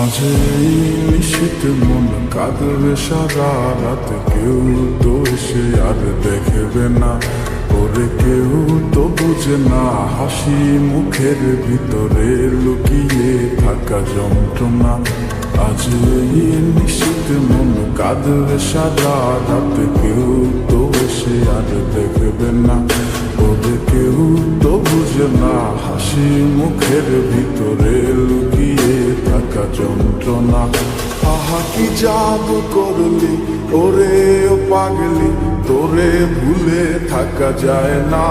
মাঝে নিশ্চিত মন কাঁদবে সারা রাত, কেউ তো এসে আর দেখবে না, ওরে কেউ তো বুঝে না হাসি মুখের ভিতরে লুকিয়ে থাকা যন্ত্রণা। আজ নিশ্চিত মন কাঁদবে সারা রাত, কেউ তো এসে আর দেখবে না, ওরে কেউ তো বুঝে না হাসি মুখের ভিতরে লুকিয়ে থাকা যন্ত্রণা। আহা কি জাদু করলি ওরে ও পাগলি, তোরে ভুলে থাকা যায় না।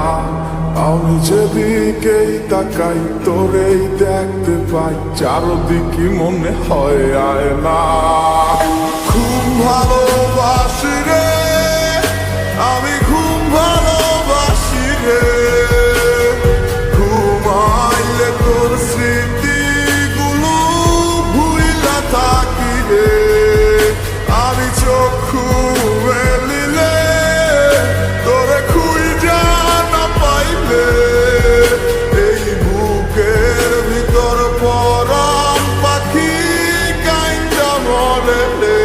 আমি যেদিকেই তাকাই তোরেই দেখতে পাই, চারদিকে মনে হয় আয় না। খুব ভালোবাসি রে আমি, খুব ভালোবাসি রে, ঘুমাইলে তোর স্মৃতিগুলো ভুইলা থাকি রে। আমি চক্ষু মেলিলে তোরে খুঁজা না পাইলে, এই বুকের ভিতর পরাণ পাখি কাইন্দা মরে রে।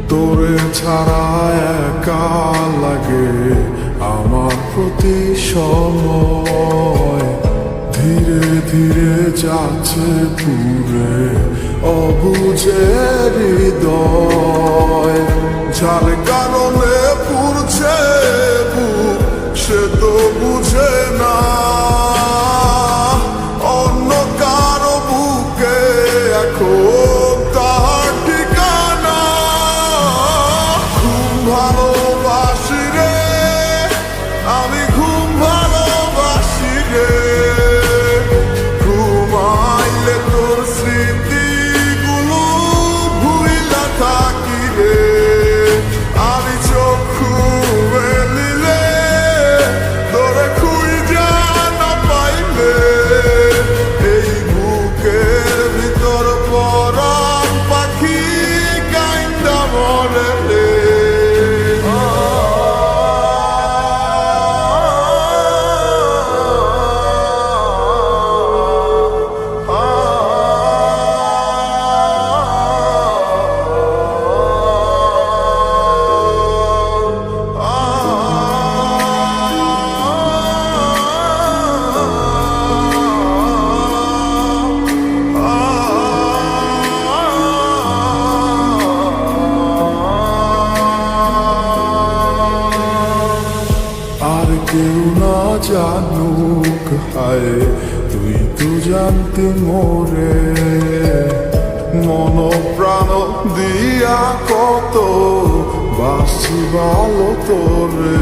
তোরে ছাড়া একা লাগে আমার প্রতি সময়, ধীরে ধীরে যাচ্ছে পুরে অবুঝে হৃদয়। যার কারণে পুরছে বুক সে তো বুঝে না, অন্য কারো বুকে এখন তার ঠিকানা। খুব ভালোবাসি রে আমি, খুব ভালোবাসি রে, ঘুমাইলে তোর স্মৃতিগুলো ভুইলা থাকি রে। আমি চক্ষু মেলিলে তোরে খুঁজা না পাইলে, এই বুকের ভিতর পরাণ পাখি কাইন্দা মরে রে। আর কেউ না জানুক হায় তুই তো জানতে মোরে, মন প্রাণ দিয়া কত বাসি ভালো তোরে।